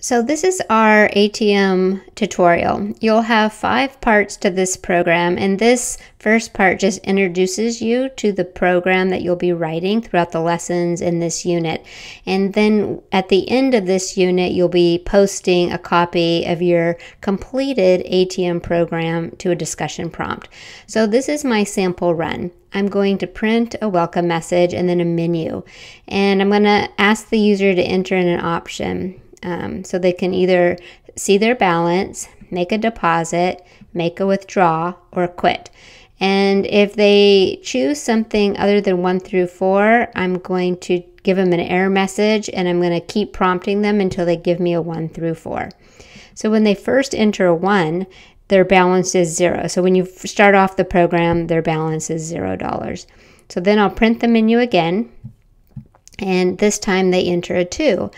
So this is our ATM tutorial. You'll have 5 parts to this program, and this first part just introduces you to the program that you'll be writing throughout the lessons in this unit. And then at the end of this unit, you'll be posting a copy of your completed ATM program to a discussion prompt. So this is my sample run. I'm going to print a welcome message and then a menu. And I'm going to ask the user to enter in an option. So they can either see their balance, make a deposit, make a withdraw, or quit. And if they choose something other than 1 through 4, I'm going to give them an error message, and I'm going to keep prompting them until they give me a 1 through 4. So when they first enter a 1, their balance is 0. So when you start off the program, their balance is $0. So then I'll print the menu again, and this time they enter a 2.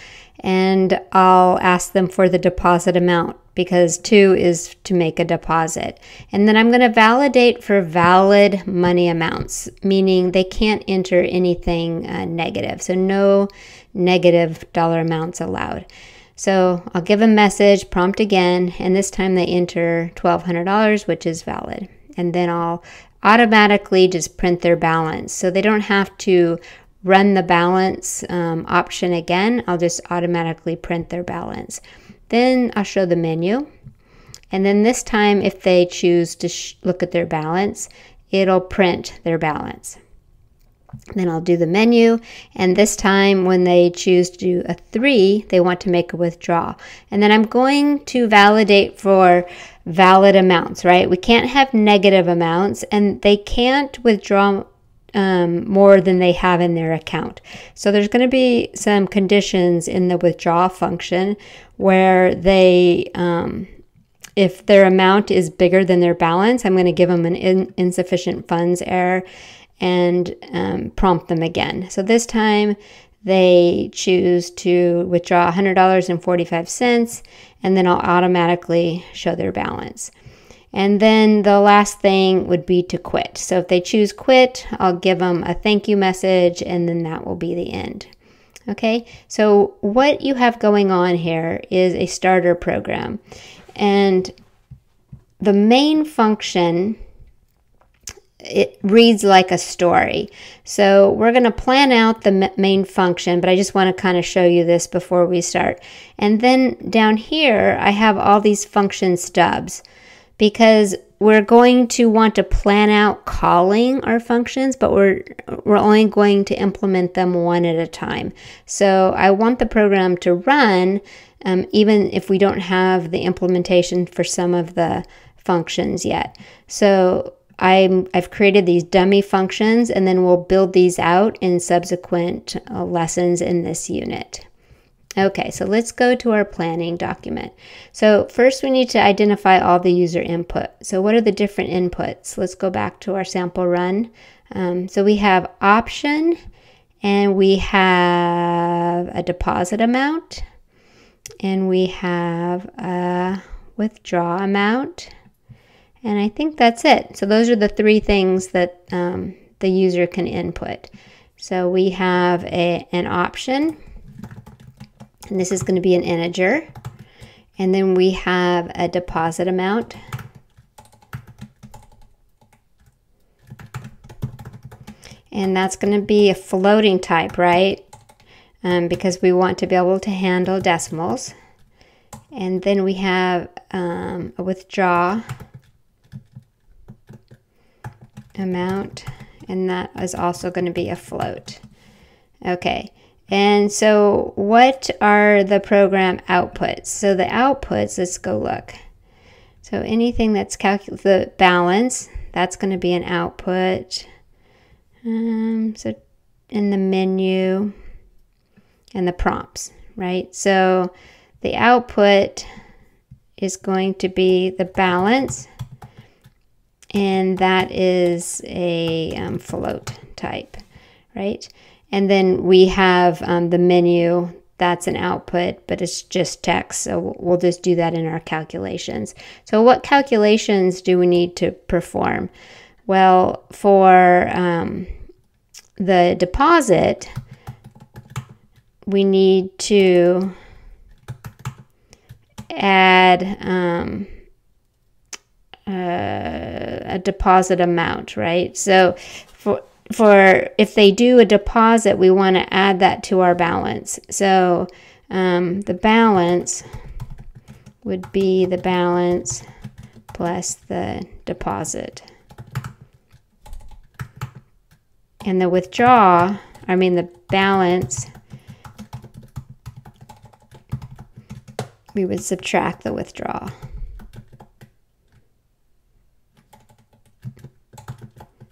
And I'll ask them for the deposit amount because 2 is to make a deposit. And then I'm going to validate for valid money amounts, meaning they can't enter anything negative. So no negative dollar amounts allowed. So I'll give a message, prompt again, and this time they enter $1,200, which is valid. And then I'll automatically just print their balance. So they don't have to run the balance option again. I'll just automatically print their balance. Then I'll show the menu. And then this time, if they choose to look at their balance, it'll print their balance. Then I'll do the menu. And this time, when they choose to do a 3, they want to make a withdrawal. And then I'm going to validate for valid amounts, right? We can't have negative amounts, and they can't withdraw more than they have in their account. So there's going to be some conditions in the withdraw function where they, if their amount is bigger than their balance, I'm going to give them an insufficient funds error and prompt them again. So this time they choose to withdraw $100.45, and then I'll automatically show their balance. And then the last thing would be to quit. So if they choose quit, I'll give them a thank you message, and then that will be the end. Okay, so what you have going on here is a starter program. And the main function, it reads like a story. So we're going to plan out the main function, but I just want to kind of show you this before we start. And then down here, I have all these function stubs, because we're going to want to plan out calling our functions, but we're only going to implement them one at a time. So I want the program to run even if we don't have the implementation for some of the functions yet. So I've created these dummy functions, and then we'll build these out in subsequent lessons in this unit. Okay, so let's go to our planning document. So first we need to identify all the user input. So what are the different inputs? Let's go back to our sample run. So we have option, and we have a deposit amount, and we have a withdraw amount, and I think that's it. So those are the 3 things that the user can input. So we have an option, and this is going to be an integer. And then we have a deposit amount. And that's going to be a floating type, right? Because we want to be able to handle decimals. And then we have a withdraw amount, and that is also going to be a float. Okay. And so what are the program outputs? So the outputs, let's go look. So anything that's the balance, that's going to be an output. So in the menu and the prompts, right? So the output is going to be the balance, and that is a float type, right? And then we have the menu, that's an output, but it's just text, so we'll just do that in our calculations. So what calculations do we need to perform? Well, for the deposit, we need to add a deposit amount, right? So for if they do a deposit, we want to add that to our balance. So the balance would be the balance plus the deposit. And the withdraw, I mean the balance, we would subtract the withdrawal.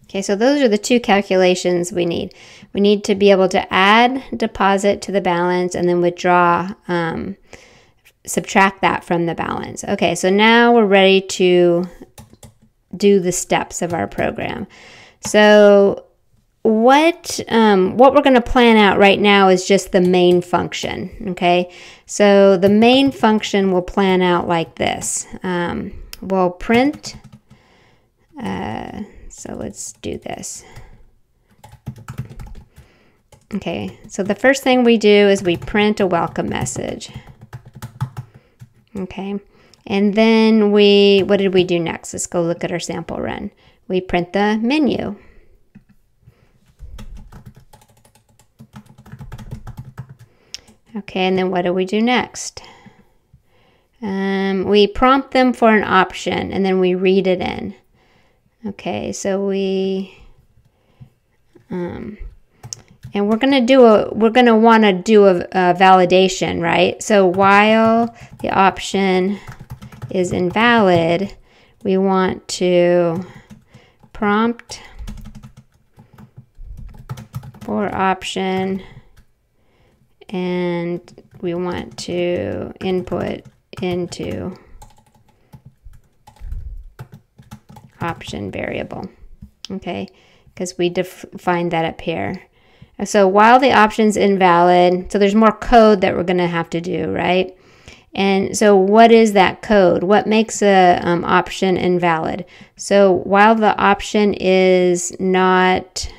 Okay, so those are the two calculations we need. We need to be able to add deposit to the balance and then withdraw, subtract that from the balance. Okay, so now we're ready to do the steps of our program. So what we're going to plan out right now is just the main function, okay? So the main function will plan out like this. We'll print, so let's do this. Okay, so the first thing we do is we print a welcome message. Okay, and then what did we do next? Let's go look at our sample run. We print the menu. Okay, and then what do we do next? We prompt them for an option and then we read it in. Okay, so and we're going to want to do a validation, right? So while the option is invalid, we want to prompt for option, and we want to input into option variable, okay, because we defined that up here. So while the option's invalid, so there's more code that we're going to have to do, right? And so what is that code? What makes a option invalid? So while the option is not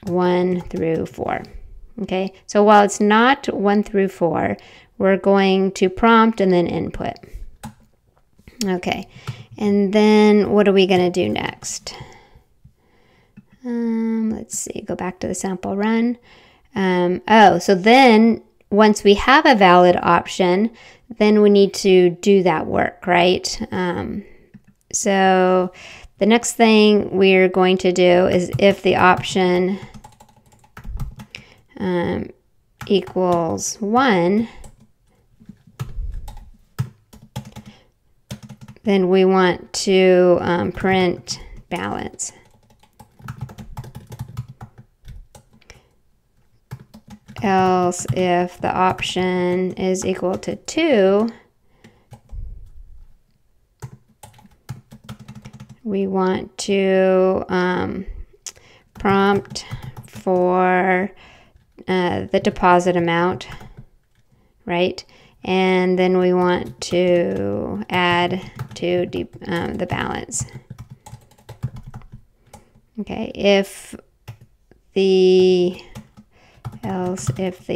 1 through 4, okay? So while it's not 1 through 4, we're going to prompt and then input. Okay, and then what are we going to do next? Let's see, go back to the sample run. So then once we have a valid option, then we need to do that work, right? So the next thing we're going to do is if the option equals 1, then we want to print balance. Else, if the option is equal to 2, we want to prompt for the deposit amount, right? And then we want to add to the balance. Okay, if the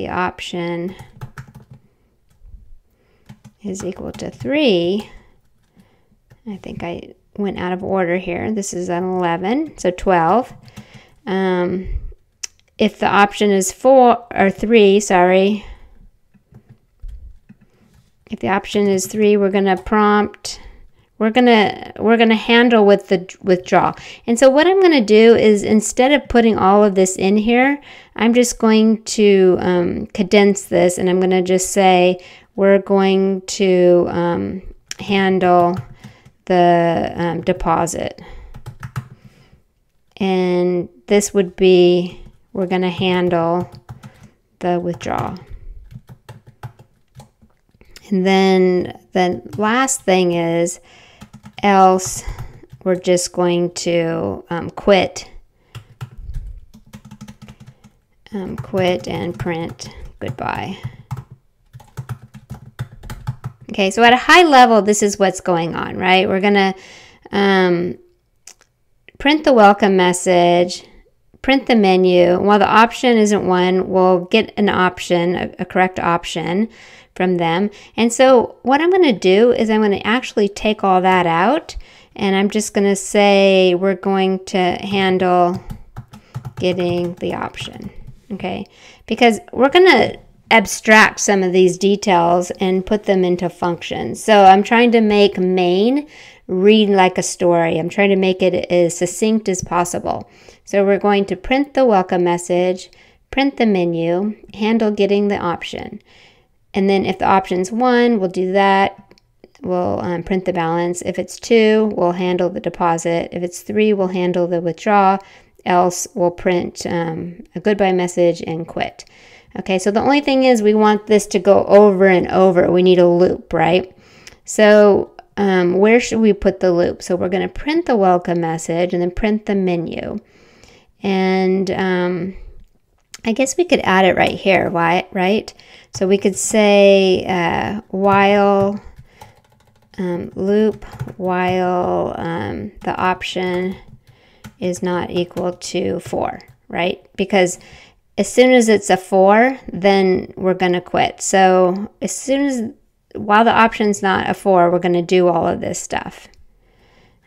option is equal to 3, I think I went out of order here. This is an 11, so 12. If the option is 3, sorry. If the option is 3, we're going to prompt. We're gonna handle with the withdrawal. And so what I'm going to do is, instead of putting all of this in here, I'm just going to condense this, and I'm going to just say we're going to handle the deposit. And this would be, we're going to handle the withdrawal. And then the last thing is, else we're just going to quit and print goodbye. Okay, so at a high level, this is what's going on, right? We're going to print the welcome message, print the menu. While the option isn't one, we'll get an option, a correct option from them. And so what I'm going to do is I'm going to actually take all that out, and I'm just going to say we're going to handle getting the option, okay? Because we're going to abstract some of these details and put them into functions. So I'm trying to make main read like a story. I'm trying to make it as succinct as possible. So we're going to print the welcome message, print the menu, handle getting the option. And then if the option's 1, we'll do that. We'll print the balance. If it's 2, we'll handle the deposit. If it's 3, we'll handle the withdraw. Else we'll print a goodbye message and quit. Okay, so the only thing is we want this to go over and over. We need a loop, right? So where should we put the loop? So we're going to print the welcome message and then print the menu. And I guess we could add it right here, right? So we could say while loop while the option is not equal to 4, right? Because as soon as it's a 4, then we're going to quit. So as soon as, while the option's not a 4, we're going to do all of this stuff.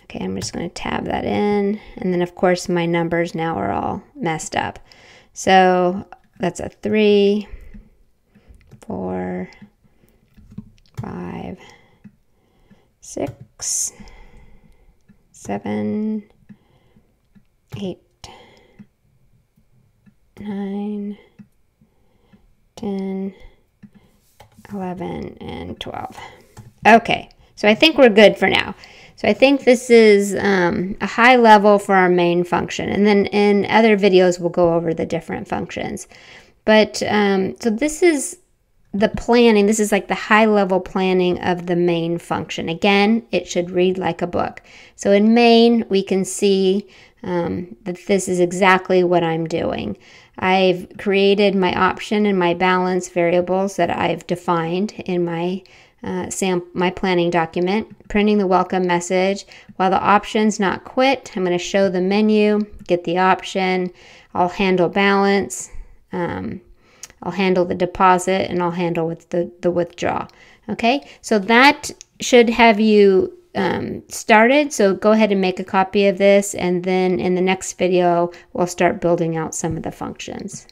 Okay, I'm just going to tab that in. And then, of course, my numbers now are all messed up. So that's a 3, 4, 5, 6, 7, 8, 9, 10, 11, and 12. Okay, so I think we're good for now. So I think this is a high level for our main function. And then in other videos, we'll go over the different functions. But so this is the planning. This is like the high level planning of the main function. Again, it should read like a book. So in main, we can see that this is exactly what I'm doing. I've created my option and my balance variables that I've defined in my my planning document, printing the welcome message. While the option's not quit, I'm going to show the menu, get the option, I'll handle balance, I'll handle the deposit, and I'll handle with the withdraw. Okay, so that should have you started. So go ahead and make a copy of this, and then in the next video, we'll start building out some of the functions.